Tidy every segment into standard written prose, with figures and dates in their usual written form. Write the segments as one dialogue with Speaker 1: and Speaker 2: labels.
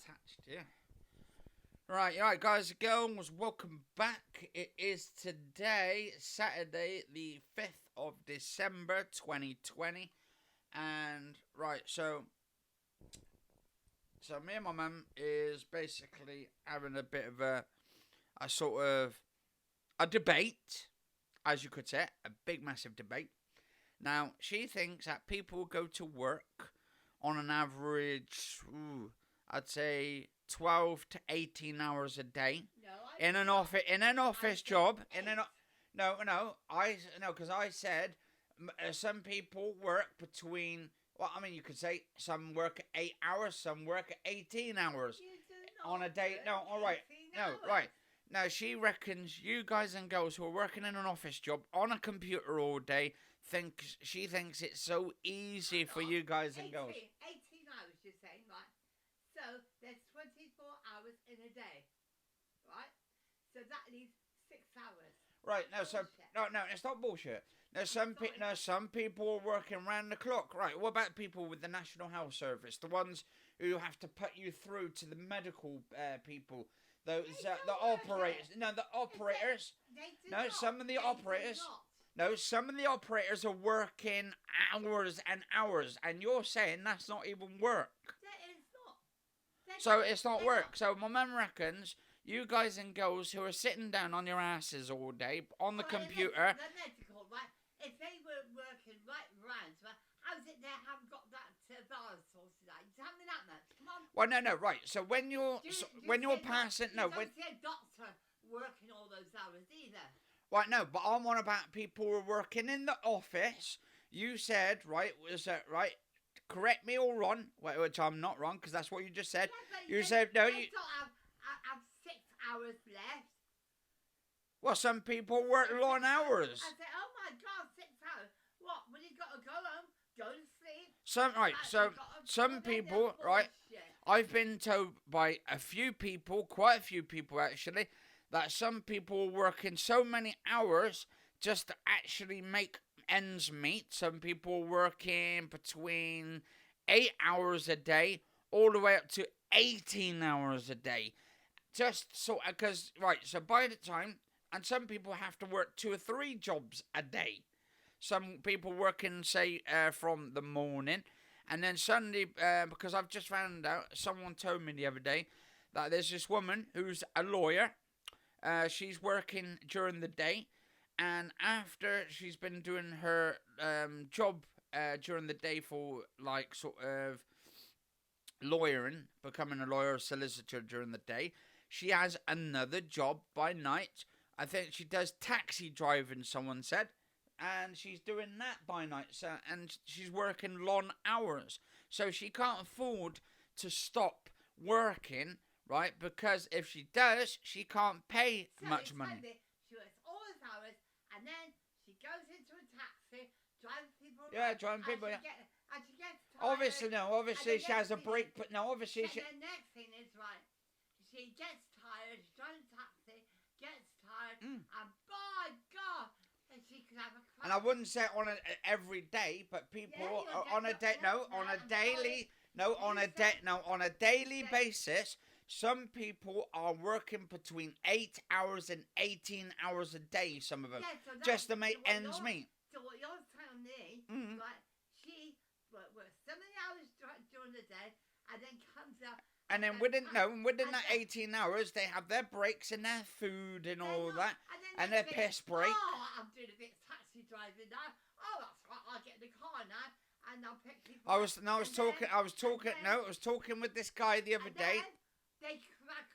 Speaker 1: attached here. Right, guys and girls, welcome back. It is today, Saturday, the 5th of December, 2020. And, so me and my mum is basically having a bit of a sort of a debate, as you could say, a big, massive debate. Now, she thinks that people go to work on an average, I'd say 12 to 18 hours a day in an office job. Because I said some people work between. Well, I mean, you could say some work at 8 hours, some work at 18 hours on a day. No, all right, no, right. Now she reckons you guys and girls who are working in an office job on a computer all day she thinks it's so easy for you guys and girls.
Speaker 2: 18 hours, you're saying, right? So there's 24 hours in a day, right? So that leaves 6 hours.
Speaker 1: Right, no, it's not bullshit. Some people are working round the clock. Right, what about people with the National Health Service? The ones who have to put you through to the medical people. Those the operators. No, the operators. Some of the operators. No, some of the operators are working hours and hours, and you're saying that's not even work. So it's not work. So my mum reckons you guys and girls who are sitting down on your asses all day on the computer.
Speaker 2: The medical, right? If they were working right round, right, how is it they haven't got that virus sorted out? You tell me that much. Come on.
Speaker 1: Well, no, right. So when you're passing,
Speaker 2: you don't see a doctor working all those hours either.
Speaker 1: Right, no, but I'm on about people who are working in the office. You said, right, was that right? Correct me or wrong, which I'm not wrong, because that's what you just said.
Speaker 2: Yeah,
Speaker 1: you said, no,
Speaker 2: you don't have 6 hours left.
Speaker 1: Well, some people work long hours.
Speaker 2: I said, oh my God, 6 hours. What, when you got to go home, go to sleep?
Speaker 1: Some people, right, I've been told by quite a few people actually, that some people are working so many hours just to actually make ends meet. Some people are working between 8 hours a day all the way up to 18 hours a day. Just so, so by the time, and some people have to work 2 or 3 jobs a day. Some people working, say, from the morning, and then Sunday, because I've just found out, someone told me the other day that there's this woman who's a lawyer. She's working during the day, and after she's been doing her job during the day for like sort of lawyering, becoming a lawyer or solicitor during the day, she has another job by night. I think she does taxi driving, someone said, and she's doing that by night. So, and she's working long hours, so she can't afford to stop working. Right, because if she does, she can't pay much money.
Speaker 2: She works all those hours, and then she goes into a taxi, drives people.
Speaker 1: Yeah, driving people.
Speaker 2: And she gets tired.
Speaker 1: Obviously she has a break, but no, obviously she.
Speaker 2: The next thing is right. She gets tired. She's driving a taxi, gets tired, and by God, and she could have a crash.
Speaker 1: And I wouldn't say on every day, but people on a daily basis. Some people are working between 8 hours and 18 hours a day, some of them, just to make ends meet.
Speaker 2: So what you're telling me, right, she works so many hours during the day, and then comes up.
Speaker 1: And then within that 18 hours, they have their breaks and their food and all that, and their piss break.
Speaker 2: Oh, I'm doing a bit of taxi driving now. Oh, that's right, I'll get in the car now, and I'll pick people up.
Speaker 1: I was talking with this guy the other day.
Speaker 2: They crash,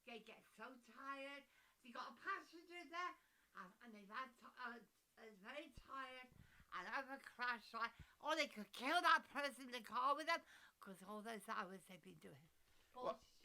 Speaker 2: they get so tired. You got a passenger there, and they've very tired, and have a crash, right? Or they could kill that person in the car with them, because all those hours they've been doing.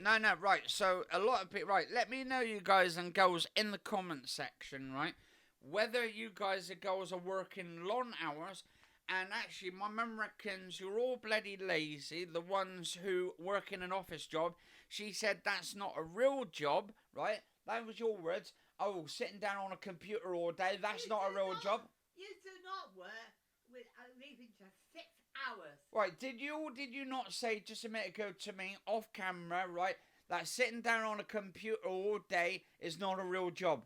Speaker 1: No, right. So a lot of people, right? Let me know, you guys and girls, in the comment section, right? Whether you guys and girls are working long hours. And actually, my mum reckons you're all bloody lazy, the ones who work in an office job. She said that's not a real job, right? That was your words. Oh, sitting down on a computer all day, that's not a real job.
Speaker 2: You do not work with leaving just 6 hours.
Speaker 1: Right, did you or did you not say just a minute ago to me, off camera, right, that sitting down on a computer all day is not a real job?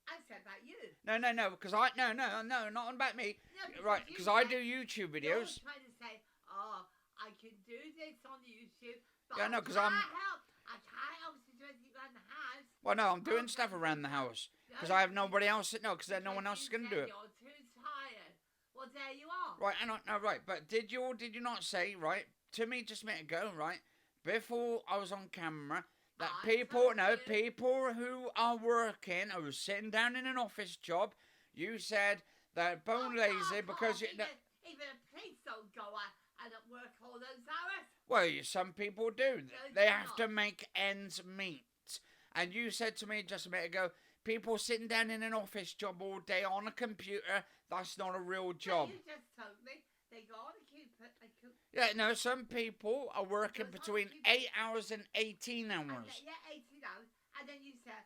Speaker 2: I said about you.
Speaker 1: No, because no, not about me.
Speaker 2: No,
Speaker 1: Right, because I do YouTube
Speaker 2: You're
Speaker 1: videos.
Speaker 2: trying to say, oh, I can do this on YouTube, but
Speaker 1: Yeah, no,
Speaker 2: I
Speaker 1: 'cause
Speaker 2: can't
Speaker 1: I'm-
Speaker 2: help. I can't help to do anything around the house.
Speaker 1: Well, no, I'm doing
Speaker 2: Okay,
Speaker 1: stuff around the
Speaker 2: no,
Speaker 1: house. Because
Speaker 2: no,
Speaker 1: I have nobody else. No, because no one else is
Speaker 2: because
Speaker 1: going to
Speaker 2: you
Speaker 1: do
Speaker 2: said
Speaker 1: it.
Speaker 2: You're too tired. Well, there you are.
Speaker 1: Right, and no, right, but did you or did you not say, right, to me just a minute ago, right, before I was on camera, that
Speaker 2: I
Speaker 1: people,
Speaker 2: told
Speaker 1: no,
Speaker 2: you.
Speaker 1: people who are working, who are sitting down in an office job, you said they're bone lazy because you.
Speaker 2: Even a police don't go out and work all those hours.
Speaker 1: Well, some people do.
Speaker 2: No,
Speaker 1: They
Speaker 2: do
Speaker 1: have to
Speaker 2: not.
Speaker 1: make ends meet. And you said to me just a minute ago, people sitting down in an office job all day on a computer, that's not a real job.
Speaker 2: No, you just told me they go on a computer.
Speaker 1: Yeah, no, some people are working
Speaker 2: Because
Speaker 1: between
Speaker 2: some people-
Speaker 1: 8 hours and 18
Speaker 2: And
Speaker 1: hours
Speaker 2: then, yeah, 18 hours. And then you said,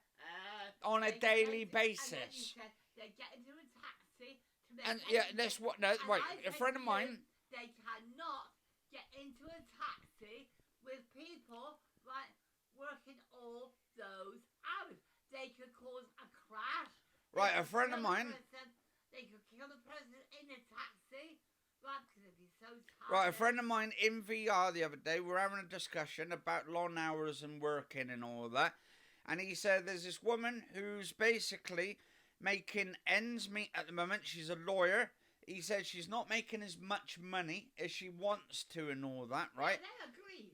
Speaker 1: on a
Speaker 2: they
Speaker 1: daily
Speaker 2: get- And then you
Speaker 1: basis.
Speaker 2: said they get into a taxi to make
Speaker 1: And yeah,
Speaker 2: ends
Speaker 1: that's
Speaker 2: meet.
Speaker 1: what, no,
Speaker 2: And
Speaker 1: right,
Speaker 2: I
Speaker 1: a
Speaker 2: said
Speaker 1: friend
Speaker 2: to
Speaker 1: of
Speaker 2: you,
Speaker 1: mine,
Speaker 2: they cannot get into a taxi with people working all those hours. They could cause a crash. They
Speaker 1: right, a
Speaker 2: could
Speaker 1: friend of
Speaker 2: kill
Speaker 1: mine,
Speaker 2: They could kill the person in a taxi. Right, because they'd be so tired.
Speaker 1: right, a friend of mine in VR the other day, we're having a discussion about long hours and working and all that. And he said there's this woman who's basically making ends meet at the moment. She's a lawyer. He said she's not making as much money as she wants to and all that, right?
Speaker 2: Yeah, they agreed.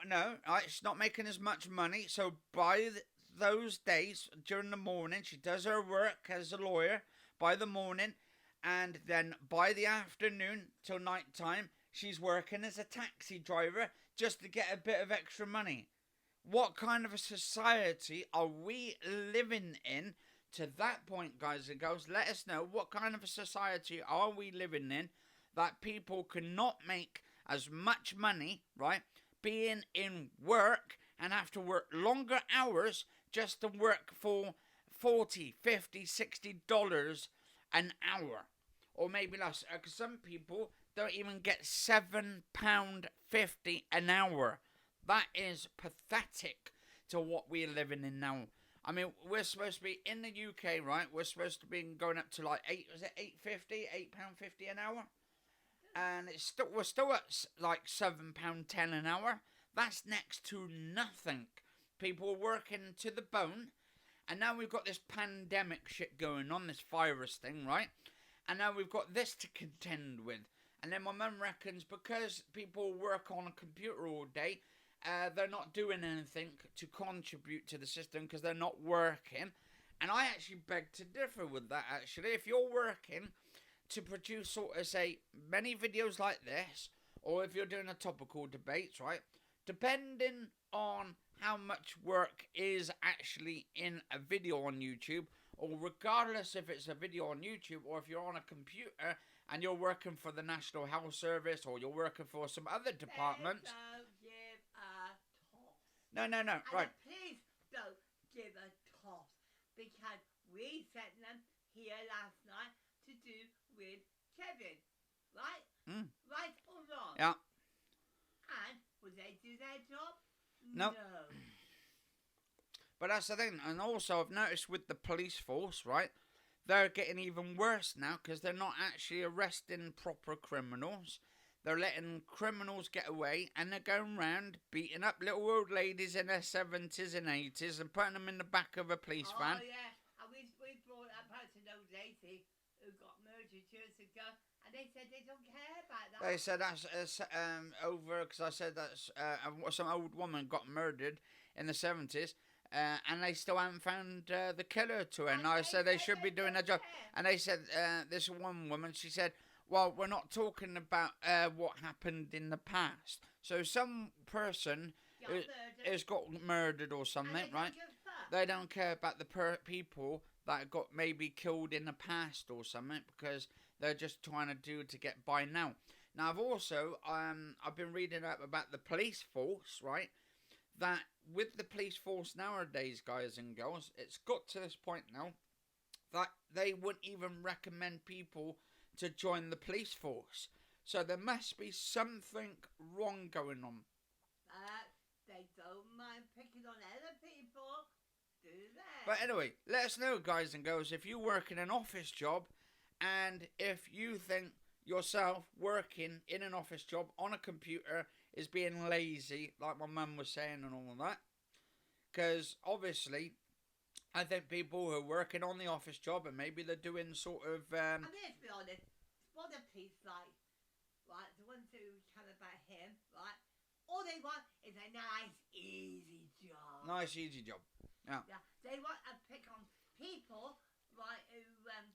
Speaker 1: No, right, she's not making as much money. So by those days, during the morning, she does her work as a lawyer by the morning. And then by the afternoon till night time, she's working as a taxi driver just to get a bit of extra money. What kind of a society are we living in? To that point, guys and girls, let us know what kind of a society are we living in that people cannot make as much money, right, being in work and have to work longer hours just to work for $40, $50, $60 an hour, or maybe less, because some people don't even get £7.50 an hour. That is pathetic to what we're living in now. I mean, we're supposed to be in the UK, right? We're supposed to be going up to like £8.50 an hour, and we're still at like £7.10 an hour. That's next to nothing. People are working to the bone. And now we've got this pandemic shit going on, this virus thing, right? And now we've got this to contend with. And then my mum reckons because people work on a computer all day, they're not doing anything to contribute to the system because they're not working. And I actually beg to differ with that, actually. If you're working to produce, sort of, say, many videos like this, or if you're doing a topical debates, right? Depending on how much work is actually in a video on YouTube, or regardless if it's a video on YouTube or if you're on a computer and you're working for the National Health Service or you're working for some other departments.
Speaker 2: They don't give a toss.
Speaker 1: No,
Speaker 2: And
Speaker 1: right.
Speaker 2: Please don't give a toss, because we sent them here last night to do with Kevin, right? Right or wrong?
Speaker 1: Yeah.
Speaker 2: And would they do their job?
Speaker 1: No.
Speaker 2: No.
Speaker 1: But that's the thing. And also I've noticed with the police force, right, they're getting even worse now because they're not actually arresting proper criminals. They're letting criminals get away, and they're going round beating up little old ladies in their 70s and 80s and putting them in the back of a police van.
Speaker 2: Oh, yeah. And we brought up an old lady who got murdered years ago, and they said they don't care about that.
Speaker 1: They said that's over, because I said that's some old woman got murdered in the 70s, and they still haven't found the killer to her. And I said they should be doing their job. And they said, this one woman, she said, well, we're not talking about what happened in the past. So some person has got murdered or something, right? They don't care about the people that got maybe killed in the past or something, because they're just trying to get by now. Now, I've been reading up about the police force, right? That with the police force nowadays, guys and girls, it's got to this point now that they wouldn't even recommend people to join the police force. So there must be something wrong going on.
Speaker 2: They don't mind picking on other people, do they?
Speaker 1: But anyway, let us know, guys and girls, if you work in an office job and if you think yourself working in an office job on a computer is being lazy, like my mum was saying and all that. Because obviously, I think people who are working on the office job and maybe they're doing sort of...
Speaker 2: I mean, let's be honest, what a piece like, right, the ones who care about him, right, all they want is a nice, easy job.
Speaker 1: Nice, easy job. Yeah.
Speaker 2: Yeah, they want to pick on people, right, who...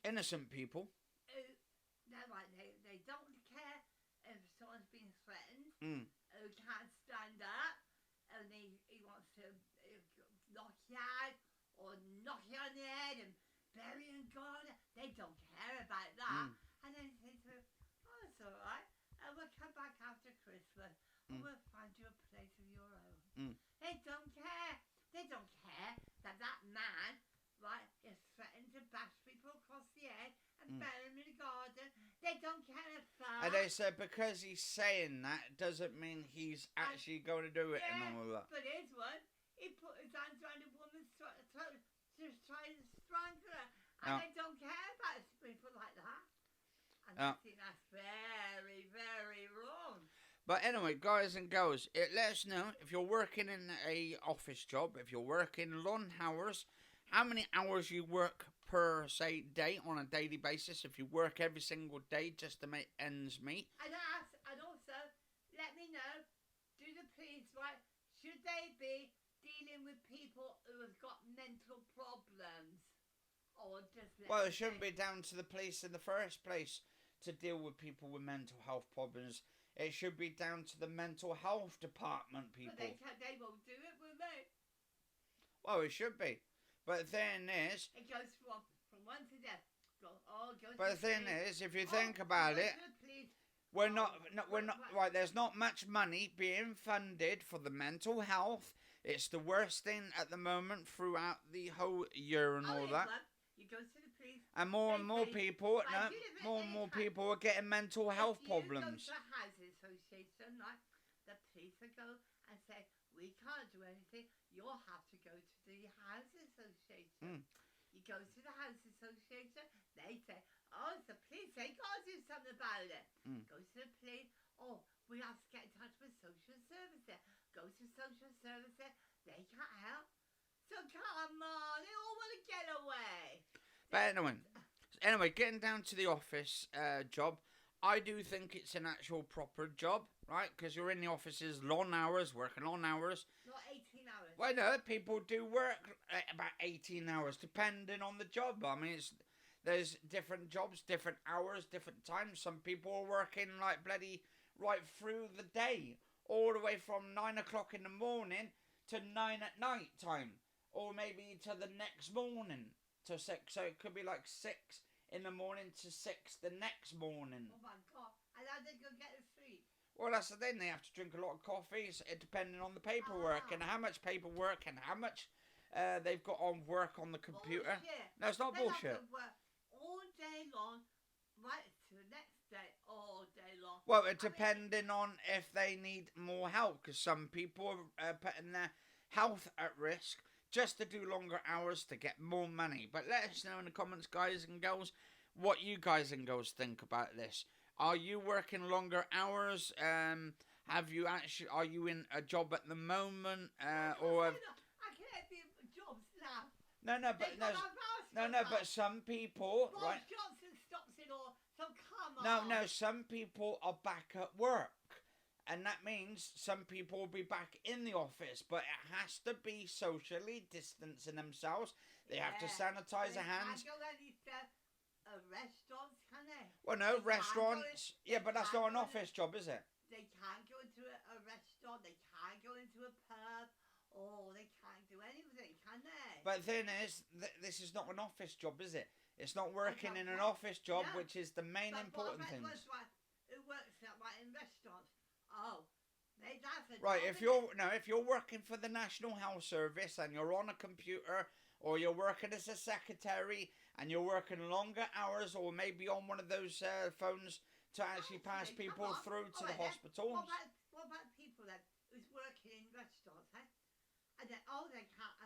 Speaker 1: Innocent people.
Speaker 2: They're right, they don't care if someone's being threatened, who can't stand up, and he wants to knock you out, or knock you on the head and bury you and gone. They don't care about that. And then they say, oh, it's all right. And we'll come back after Christmas and we'll find you a place of your own. They don't care. They don't care that man, right, is threatened to bash people across the head and bury them in the garden. They don't care if that.
Speaker 1: And they said because he's saying that doesn't mean he's actually going to do it and all that.
Speaker 2: But here's one. He put his hands around a woman's throat to try to strangle her. And they don't care about people like that. And I think that's very, very wrong.
Speaker 1: But anyway, guys and girls, let us know if you're working in a office job, if you're working long hours, how many hours you work per, say, day on a daily basis, if you work every single day just to make ends meet.
Speaker 2: And also, let me know, do the police, right, should they be dealing with people who have got mental problems? Or just
Speaker 1: well, it shouldn't be down to the police in the first place to deal with people with mental health problems. It should be down to the mental health department people.
Speaker 2: But they won't do it, will they?
Speaker 1: Well, it should be. But the thing is...
Speaker 2: It goes from one to death.
Speaker 1: But the thing is, if you think about it, we're not right. There's not much money being funded for the mental health. It's the worst thing at the moment throughout the whole year and all that.
Speaker 2: You go to the police.
Speaker 1: And more and more people, people are getting mental health problems.
Speaker 2: If you go to a housing association, like the police will go and say, we can't do anything. You'll have to go to the housing association. You go to the housing association, they say, oh, it's the police, they got to do something about it. Go to the police, oh, we have to get in touch with social services. Go to social services, they can't help. So come on, they all want to get away.
Speaker 1: But anyway, getting down to the office job, I do think it's an actual proper job, right? Because you're in the offices long hours, working long hours.
Speaker 2: Not 18 hours.
Speaker 1: Well, no, people do work about 18 hours, depending on the job. I mean, there's different jobs, different hours, different times. Some people are working like bloody right through the day, all the way from 9 o'clock in the morning to 9 at night time, or maybe to the next morning to 6. So it could be like 6 in the morning to 6 the next morning.
Speaker 2: Oh my God! And how they go get the sleep?
Speaker 1: Well, that's the thing. They have to drink a lot of coffees, depending on the paperwork and how much paperwork and how much they've got on work on the computer.
Speaker 2: Bullshit.
Speaker 1: No, it's not bullshit.
Speaker 2: Have to work all day long, right to the next day, all day long.
Speaker 1: Well, depending on if they need more help, because some people are putting their health at risk just to do longer hours to get more money. But let us know in the comments, guys and girls, what you guys and girls think about this. Are you working longer hours? Are you in a job at the moment?
Speaker 2: I can't be jobs now.
Speaker 1: But some people, right?
Speaker 2: Johnson stops it all. So come on.
Speaker 1: No, some people are back at work. And that means some people will be back in the office, but it has to be socially distancing themselves. They have to sanitize their hands.
Speaker 2: Can't go to restaurants, can they?
Speaker 1: Well, no, restaurants. Yeah, but that's not an office job, is it?
Speaker 2: They can't go into a restaurant. They can't go into a pub. Oh, they can't do anything, can they?
Speaker 1: But the thing is, this is not an office job, is it? It's not working in an office job, which is the main important thing.
Speaker 2: Who works in restaurants? Oh, that's a
Speaker 1: right.
Speaker 2: job,
Speaker 1: if you're working for the National Health Service and you're on a computer, or you're working as a secretary and you're working longer hours, or maybe on one of those phones to actually pass
Speaker 2: Honestly, come
Speaker 1: people
Speaker 2: on.
Speaker 1: through to
Speaker 2: All
Speaker 1: the
Speaker 2: right then.
Speaker 1: hospitals.
Speaker 2: What about people then who's working in restaurants, eh? And then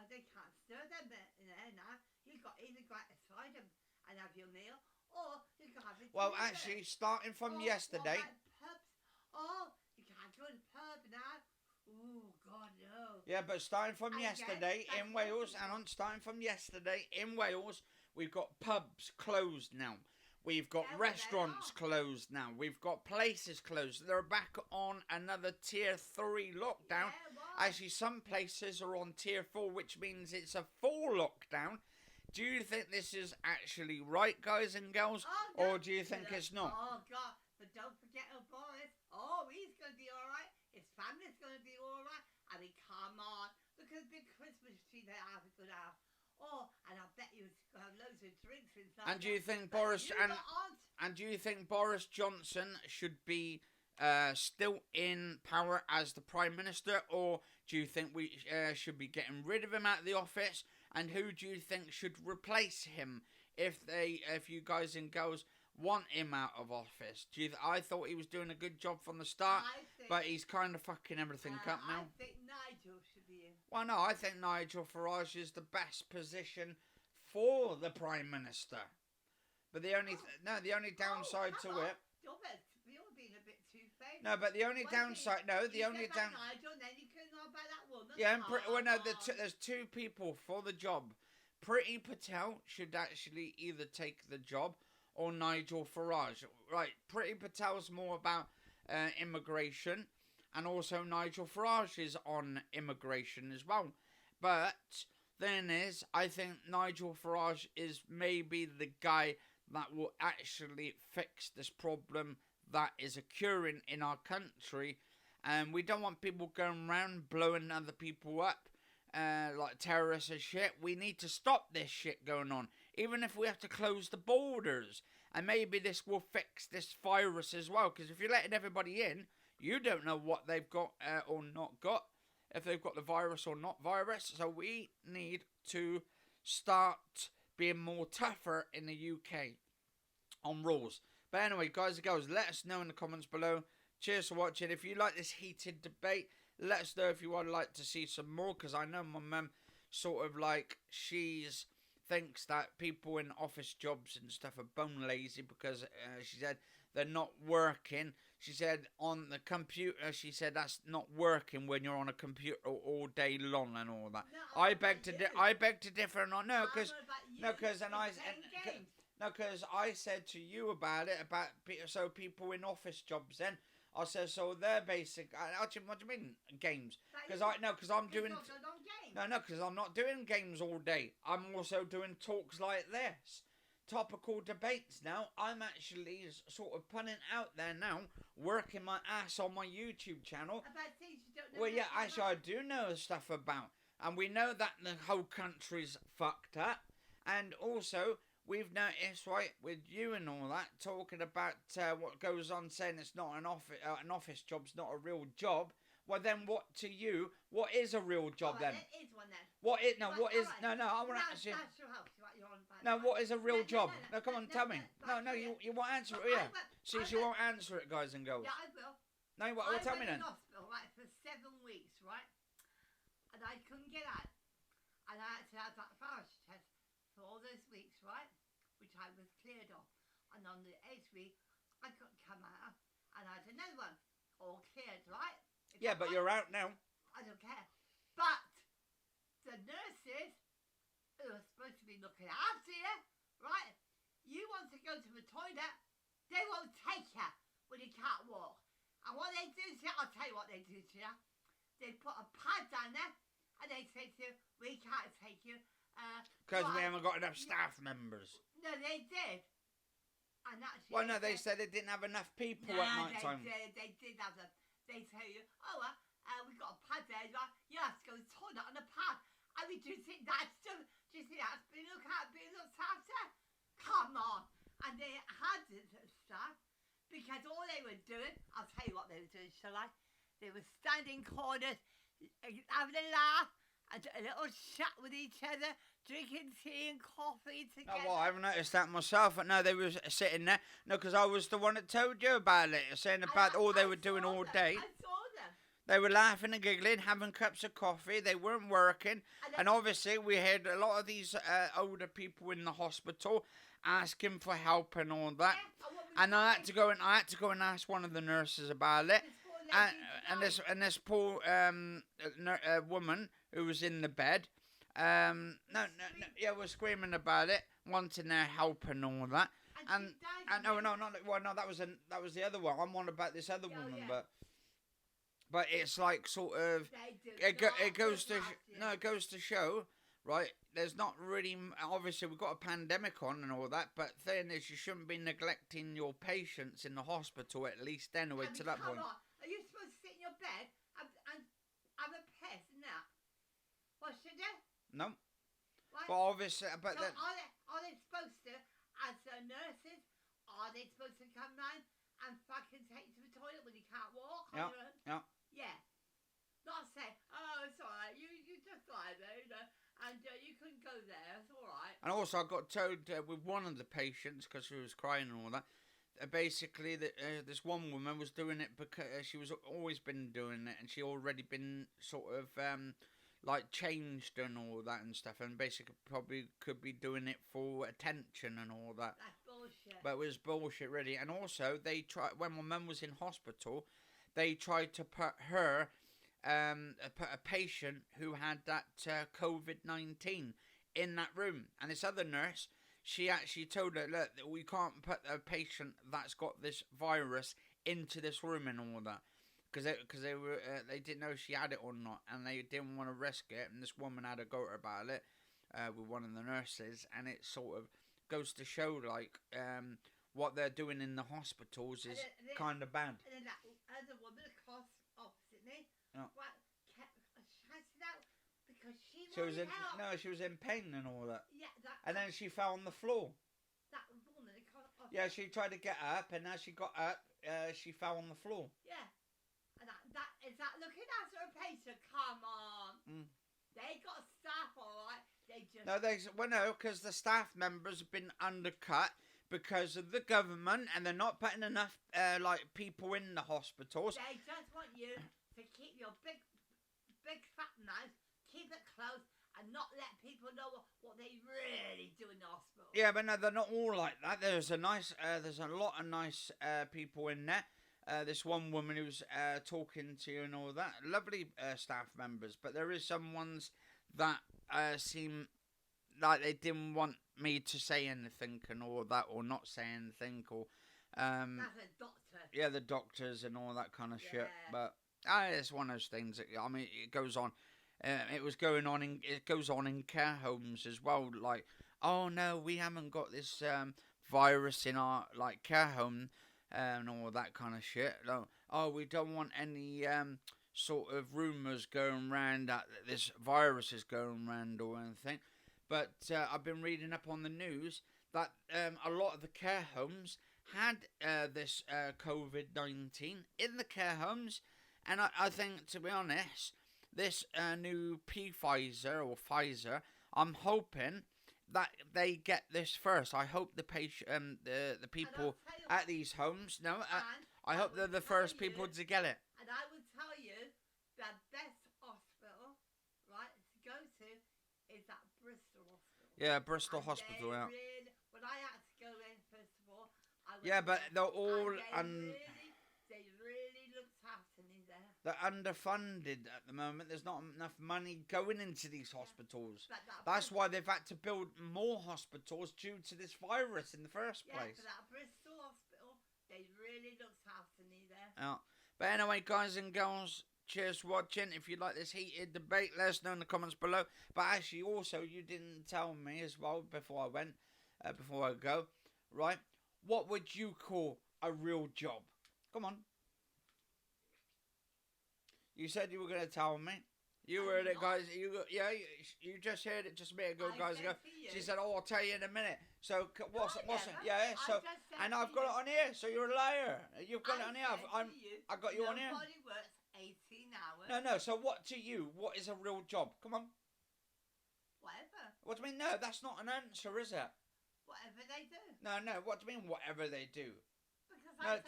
Speaker 2: they can't stir them in there now. You've got either go outside and have your meal, or you can have it.
Speaker 1: Well,
Speaker 2: delivered.
Speaker 1: actually, starting from
Speaker 2: Or
Speaker 1: yesterday.
Speaker 2: What about pubs? Oh, you can't go to the pub now. Oh God, no.
Speaker 1: Yeah, but starting from
Speaker 2: And
Speaker 1: yesterday
Speaker 2: that's
Speaker 1: in
Speaker 2: what
Speaker 1: Wales,
Speaker 2: people-
Speaker 1: and on starting from yesterday in Wales, we've got pubs closed now. We've got
Speaker 2: Yeah, well, they
Speaker 1: restaurants
Speaker 2: are.
Speaker 1: closed now. We've got places closed. They're back on another tier 3 lockdown.
Speaker 2: Yeah, well.
Speaker 1: Actually, some places are on tier 4, which means it's a full lockdown. Do you think this is actually right, guys and girls,
Speaker 2: Oh, no.
Speaker 1: or do you think it's not?
Speaker 2: Oh God! But don't forget Boris. Oh, he's gonna be all right. His family's gonna be all right. I mean, come on. Look at the big Christmas tree they have a good house. Oh, and I bet you have loads of drinks inside.
Speaker 1: And do you think
Speaker 2: But
Speaker 1: Boris
Speaker 2: you
Speaker 1: and
Speaker 2: lot aren't.
Speaker 1: And do you think Boris Johnson should be still in power as the Prime Minister, or do you think we should be getting rid of him out of the office? And who do you think should replace him if you guys and girls want him out of office? I thought he was doing a good job from the start, but he's kind of fucking everything up now.
Speaker 2: I think Nigel should be in.
Speaker 1: Well, no, I think Nigel Farage is the best position for the Prime Minister. But the only downside to it.
Speaker 2: You're being a bit too fake.
Speaker 1: No, but the only downside. No, the only down.
Speaker 2: Nigel, then you can know about that woman.
Speaker 1: Yeah, there's two people for the job. Priti Patel should actually either take the job or Nigel Farage. Right, Priti Patel's more about immigration, and also Nigel Farage is on immigration as well. But then I think Nigel Farage is maybe the guy that will actually fix this problem that is occurring in our country. And we don't want people going around blowing other people up like terrorists and shit. We need to stop this shit going on, even if we have to close the borders. And maybe this will fix this virus as well, because if you're letting everybody in, you don't know what they've got or not got, if they've got the virus or not virus. So we need to start being more tougher in the UK on rules. But anyway, guys and girls, let us know in the comments below. Cheers for watching. If you like this heated debate, let us know if you would like to see some more, because I know my mum sort of like, thinks that people in office jobs and stuff are bone lazy, because she said they're not working. She said on the computer, she said that's not working when you're on a computer all day long and all that.
Speaker 2: No,
Speaker 1: I beg to differ. Because I said to you about it, about so people in office jobs. Then I said, so they're basic. What do you mean games? Because I'm doing. Because I'm not doing games all day. I'm also doing talks like this, topical debates. Now I'm actually sort of punning out there now, working my ass on my YouTube channel.
Speaker 2: About things you don't know.
Speaker 1: Well, yeah, actually I do know stuff about, and we know that the whole country's fucked up, and also we've noticed, right, with you and all that, talking about what goes on, saying it's not an office job's not a real job. Well, then what to you? What is a real job then?
Speaker 2: It is one then.
Speaker 1: What is no?
Speaker 2: Right,
Speaker 1: what is
Speaker 2: right.
Speaker 1: no? I want to
Speaker 2: That's
Speaker 1: ask you.
Speaker 2: your house. You're on about
Speaker 1: No,
Speaker 2: that.
Speaker 1: what is a real job? No, come on,
Speaker 2: no,
Speaker 1: tell me.
Speaker 2: no,
Speaker 1: No,
Speaker 2: yeah.
Speaker 1: you won't answer it,
Speaker 2: Well,
Speaker 1: yeah. See, she won't answer it, guys and girls.
Speaker 2: Yeah, I will.
Speaker 1: No, what? Tell me then.
Speaker 2: I was in hospital, right, for 7 weeks, right? And I couldn't get out. And I had to have that virus test for all those weeks, right? Which I was cleared of. And on the 8th week, I couldn't come out. And I had another one. All cleared, right? Is
Speaker 1: Yeah,
Speaker 2: that
Speaker 1: but
Speaker 2: right?
Speaker 1: you're out now.
Speaker 2: I don't care. But the nurses who are supposed to be looking after you, right? You want to go to the toilet, they won't take you when you can't walk. And what they do to you, I'll tell you what they do to you. They put a pad down there and they say to you, we can't take you.
Speaker 1: Because we haven't got enough staff members.
Speaker 2: No, they did. And actually,
Speaker 1: Well, no, they said they didn't have enough people at night time.
Speaker 2: They did have them. They tell you, oh, we've got a pad there. You have to go to the toilet on a pad. I mean, do you think that's being looked after? Come on. And they had the staff because all they were doing, I'll tell you what they were doing, shall I? They were standing corners, having a laugh, and a little chat with each other, drinking tea and coffee
Speaker 1: Oh,
Speaker 2: together.
Speaker 1: well, I haven't noticed that myself. But no, they were sitting there. No, because I was the one that told you about it, saying about all they were doing all day.
Speaker 2: I saw them.
Speaker 1: They were laughing and giggling, having cups of coffee. They weren't working. And obviously, we had a lot of these older people in the hospital asking for help and all that. And I had to go and ask one of the nurses about it. And this poor woman who was in the bed, was screaming about it, wanting their help and all that. And no, that was the other one. I'm on about this other woman, but it's like sort of it goes to show, right? There's not really, obviously we've got a pandemic on and all that, but thing is, you shouldn't be neglecting your patients in the hospital, at least anyway, to that point.
Speaker 2: Are you supposed to sit in your bed and have a piss and that? What should you?
Speaker 1: No.
Speaker 2: Right?
Speaker 1: But obviously,
Speaker 2: so are they supposed to, as nurses, are they supposed to come round and fucking take you to the toilet when you can't walk on your own?
Speaker 1: Yeah.
Speaker 2: Yeah. Not say, oh, it's alright, you just lie there, you know, and you couldn't go there, it's alright.
Speaker 1: And also, I got told with one of the patients, because she was crying and all that, basically that this one woman was doing it because she was always been doing it, and she already been sort of like changed and all that and stuff, and basically probably could be doing it for attention and all that.
Speaker 2: That's bullshit.
Speaker 1: But it was bullshit, really. And also, they tried, when my mum was in hospital, they tried to put her, a patient who had that COVID-19 in that room. And this other nurse, she actually told her, look, we can't put a patient that's got this virus into this room and all that. Because they didn't know if she had it or not, and they didn't want to risk it. And this woman had a go at her about it with one of the nurses, and it sort of goes to show, like, what they're doing in the hospitals is kind of bad.
Speaker 2: And then that other woman across opposite me, kept shouting out because she wanted help.
Speaker 1: No, she was in pain and all that.
Speaker 2: Yeah,
Speaker 1: and then she fell on the floor.
Speaker 2: That woman across opposite.
Speaker 1: Yeah, she tried to get up, and as she got up, she fell on the floor.
Speaker 2: Yeah. And that is that looking after a patient? Come on. They got staff, all right.
Speaker 1: No, because the staff members have been undercut because of the government, and they're not putting enough people in the hospitals.
Speaker 2: They just want you to keep your big fat mouth, keep it closed, and not let people know what they really do in the hospital.
Speaker 1: Yeah, but no, they're not all like that. There's a lot of nice people in there. This one woman who's talking to you and all that. Lovely staff members. But there is some ones that seem like they didn't want me to say anything and all that, or not say anything, or...
Speaker 2: That's a doctor.
Speaker 1: Yeah, the doctors and all that kind of shit. But it's one of those things. I mean, it goes on. It goes on in care homes as well. Like, oh no, we haven't got this virus in our care home. And all that kind of shit. Oh, we don't want any sort of rumours going around that this virus is going around or anything. But I've been reading up on the news that a lot of the care homes had this COVID-19 in the care homes. And I think, to be honest, this new Pfizer, I'm hoping that they get this first. I hope the patient, the people at these homes, I hope they're the first people to get it.
Speaker 2: And I would tell you, the best hospital, right, to go to is that Bristol hospital.
Speaker 1: Yeah, Bristol Hospital. Yeah.
Speaker 2: When I had to go in, first of all,
Speaker 1: but they're all
Speaker 2: they really looked after me there.
Speaker 1: They're underfunded at the moment. There's not enough money going into these hospitals. That's why they've had to build more hospitals due to this virus in the first place.
Speaker 2: Yeah, but that Bristol hospital, they really looked after me there.
Speaker 1: Yeah. But anyway, guys and girls, cheers for watching. If you like this heated debate, let us know in the comments below. But actually, also, you didn't tell me as well before I go, right? What would you call a real job? Come on. You said you were going to tell me. You heard it, guys. You just heard it just a minute ago, guys. She said, "Oh, I'll tell you in a minute." So what's it? Yeah. So and I've got it on here. So you're a liar. You've got it on here. I got you on here.
Speaker 2: Nobody works 18 hours.
Speaker 1: No. So what to you? What is a real job? Come on.
Speaker 2: Whatever.
Speaker 1: What do you mean? No, that's not an answer, is it?
Speaker 2: Whatever they do.
Speaker 1: No. What do you mean? Whatever they do.
Speaker 2: Because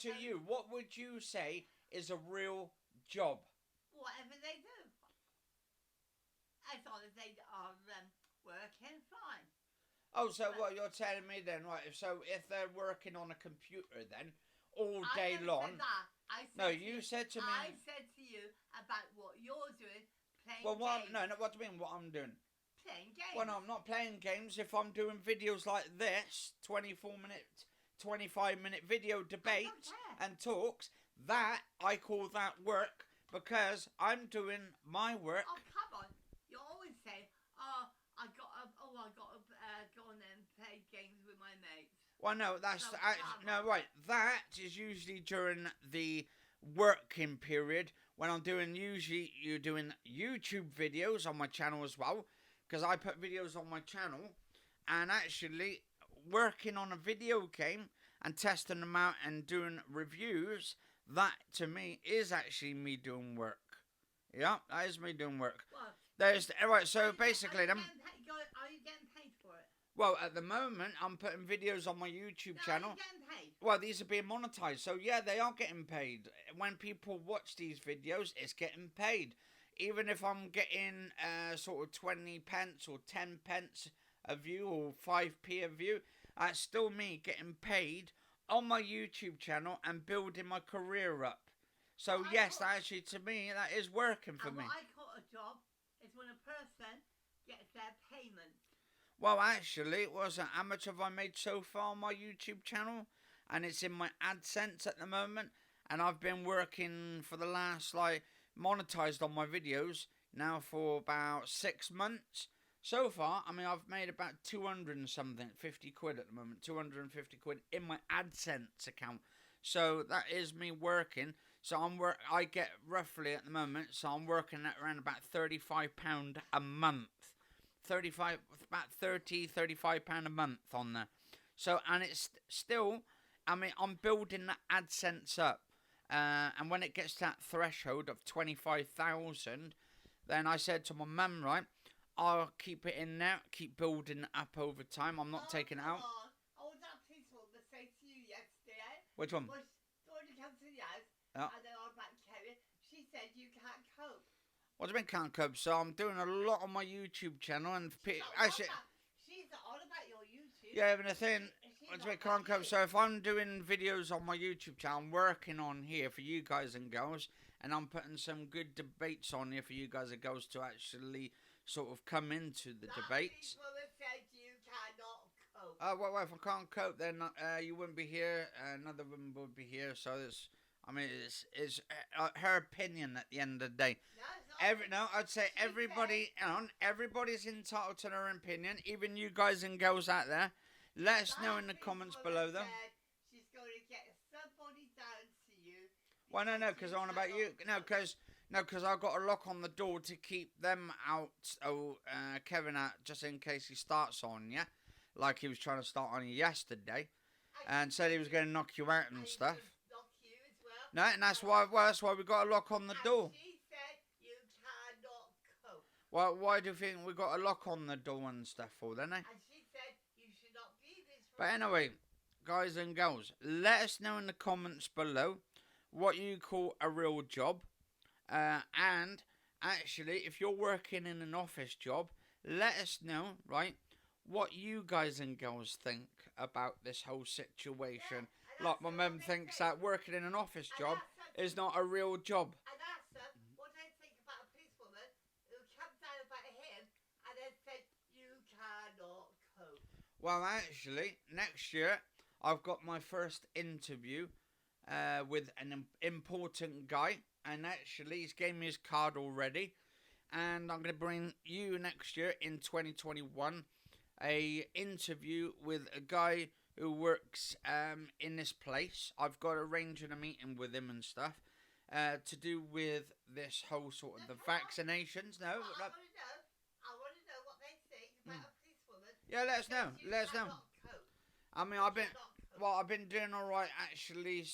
Speaker 1: To you, what would you say is a real job?
Speaker 2: Whatever they do. As long as they are working, fine.
Speaker 1: Oh, so what you're telling me then, right? So if they're working on a computer then all day long. You said to me.
Speaker 2: I said to you about what you're doing, playing
Speaker 1: games.
Speaker 2: games.
Speaker 1: No. What do you mean? What I'm doing?
Speaker 2: Playing games.
Speaker 1: Well, no, I'm not playing games. If I'm doing videos like this, 24-minute, 25-minute video debates and talks, that I call that work because I'm doing my work.
Speaker 2: Oh, come on! You always say, "Oh, I got to go on and play games with my mates."
Speaker 1: Well, no, right. That is usually during the working period when I'm doing you're doing YouTube videos on my channel as well, because I put videos on my channel, and actually working on a video game and testing them out and doing reviews. That to me is actually me doing work. Yeah, that is me doing work.
Speaker 2: Well,
Speaker 1: So basically,
Speaker 2: are you getting paid for it?
Speaker 1: Well, at the moment, I'm putting videos on my YouTube channel.
Speaker 2: Are you getting paid?
Speaker 1: Well, these are being monetized, so yeah, they are getting paid. When people watch these videos, it's getting paid. Even if I'm getting sort of 20 pence or 10 pence a view or 5p a view, that's still me getting paid on my YouTube channel and building my career up. So actually, to me, that is working for me.
Speaker 2: What I call a job is when a person gets their payment.
Speaker 1: Well, actually, how much have I made so far on my YouTube channel? And it's in my AdSense at the moment. And I've been working for the last, monetized on my videos now for about 6 months. So far, I mean, I've made about 200 and something, 50 quid at the moment, 250 quid in my AdSense account. So that is me working. So I get roughly at the moment, so I'm working at around about £35 a month. About £35 a month on there. So, and it's still, I mean, I'm building the AdSense up. And when it gets to that threshold of 25,000, then I said to my mum, right, I'll keep it in there, keep building it up over time. I'm not taking it out.
Speaker 2: Oh, that peaceful to say to you yesterday.
Speaker 1: Which one?
Speaker 2: Was going to come to the house,
Speaker 1: yeah.
Speaker 2: And then I was about Kerry. She said you can't cope.
Speaker 1: What do you mean can't cope? So I'm doing a lot on my YouTube channel, and
Speaker 2: she's all about your YouTube.
Speaker 1: Yeah, but the thing, what do you mean can't cope? So if I'm doing videos on my YouTube channel, I'm working on here for you guys and girls, and I'm putting some good debates on here for you guys and girls to actually sort of come into the debates.
Speaker 2: People have said you cannot cope.
Speaker 1: Well, if I can't cope, then you wouldn't be here. Another woman would be here. So it's her opinion at the end of the day. I'd say everybody's entitled to their opinion. Even you guys and girls out there. Let us know in the comments below, though.
Speaker 2: She's going to get somebody down to you.
Speaker 1: Well, no, because I want about you. No, because I've got a lock on the door to keep them out. Kevin out, just in case he starts on you, like he was trying to start on you yesterday, and said he was going to knock you out and stuff.
Speaker 2: Knock you as well.
Speaker 1: No, and that's why we got a lock on the door.
Speaker 2: She said you cannot cope.
Speaker 1: Well, why do you think we got a lock on the door and stuff for then, eh?
Speaker 2: And she said you should not be this.
Speaker 1: But anyway, guys and girls, let us know in the comments below what you call a real job. And actually, if you're working in an office job, let us know, right, what you guys and girls think about this whole situation. Like my mum thinks that working in an office job is not a real job.
Speaker 2: And ask her what they think about a policewoman who comes down about him and then said you cannot cope.
Speaker 1: Well, actually, next year I've got my first interview with an important guy. And actually, he's gave me his card already. And I'm going to bring you next year in 2021 a interview with a guy who works in this place. I've got arranging a meeting with him and stuff to do with this whole sort of the vaccinations. No,
Speaker 2: I want to know what they think about a policewoman.
Speaker 1: Yeah, let us know. Let us know. I mean, I've been doing all right actually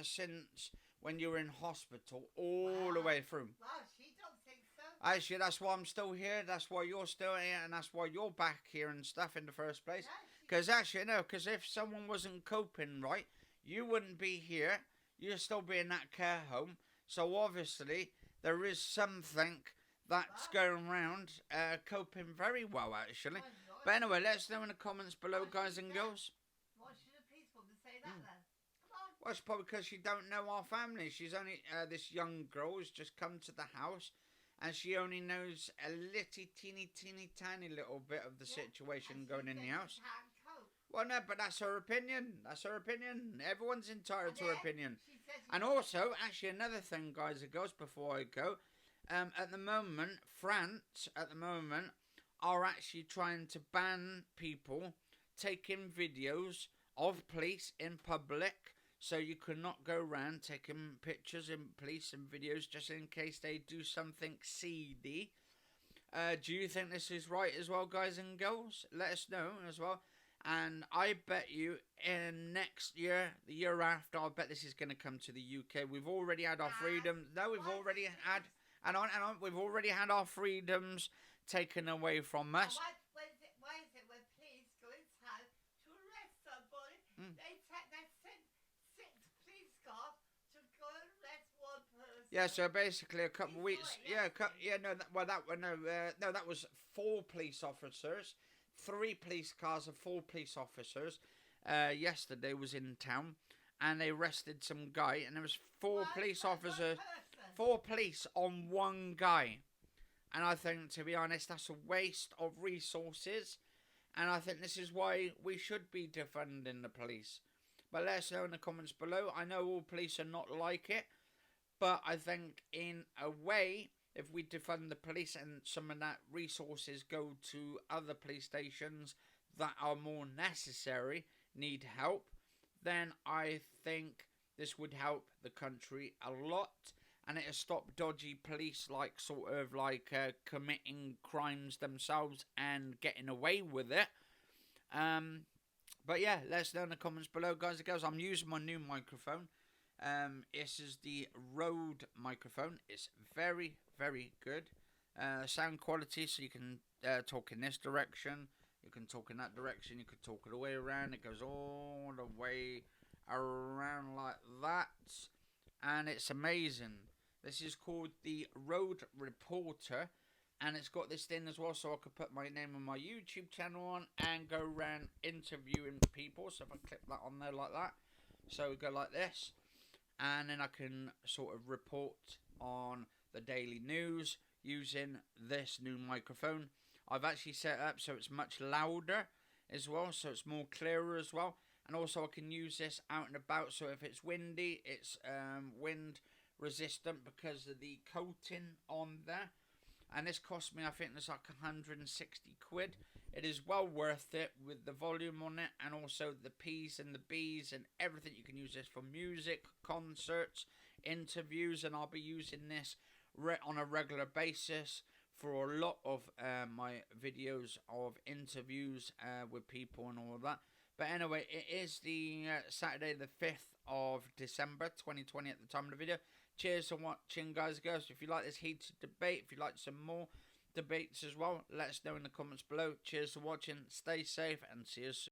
Speaker 1: since when you were in hospital all the way through.
Speaker 2: Well, she don't think so.
Speaker 1: Actually, that's why I'm still here. That's why you're still here, and that's why you're back here and stuff in the first place. Because actually, no, because if someone wasn't coping right, you wouldn't be here. You'd still be in that care home. So obviously, there is something that's going around, coping very well, actually. But anyway, let us know in the comments below, guys and girls.
Speaker 2: What should the police woman say that then? Come on.
Speaker 1: Well, it's probably because she don't know our family. She's only, this young girl has just come to the house, and she only knows a little teeny tiny little bit of the situation going in the house. Well, no, but that's her opinion. That's her opinion. Everyone's entitled to her opinion. And also, actually, another thing, guys and girls, before I go, at the moment, France, are actually trying to ban people taking videos of police in public. So you cannot go around taking pictures in police and videos just in case they do something seedy. Do you think this is right as well, guys and girls? Let us know as well. And I bet you in next year, the year after, I bet this is going to come to the UK. We've already had our freedom. No, we've already had... we've already had our freedoms taken away from us.
Speaker 2: Why is it when police go inside to arrest somebody, they send 6 police cars to go and arrest one person?
Speaker 1: Yeah, so basically a couple of weeks. That was 4 police officers, 3 police cars and 4 police officers. Yesterday was in town, and they arrested some guy, and there was 4 police officers. 4 police on 1 guy. And I think, to be honest, that's a waste of resources. And I think this is why we should be defunding the police. But let us know in the comments below. I know all police are not like it. But I think, in a way, if we defund the police and some of that resources go to other police stations that are more necessary, need help, then I think this would help the country a lot. And it'll stop dodgy police committing crimes themselves and getting away with it. But yeah, let us know in the comments below, guys and girls. I'm using my new microphone. This is the Rode microphone. It's very, very good. Sound quality, so you can talk in this direction. You can talk in that direction. You can talk all the way around. It goes all the way around like that. And it's amazing. This is called the Rode Reporter, and it's got this thing as well, so I could put my name on my YouTube channel on and go around interviewing people. So if I click that on there like that, so we go like this, and then I can sort of report on the daily news using this new microphone. I've actually set it up so it's much louder as well, so it's more clearer as well, and also I can use this out and about, so if it's windy, it's wind resistant because of the coating on there. And this cost me, I think it's like 160 quid. It is well worth it with the volume on it, and also the P's and the B's and everything. You can use this for music, concerts, interviews, and I'll be using this on a regular basis for a lot of my videos of interviews with people and all of that. But anyway, it is the Saturday the 5th of December 2020 at the time of the video. Cheers for watching, guys and girls. If you like this heated debate, if you like some more debates as well, let us know in the comments below. Cheers for watching. Stay safe and see you soon.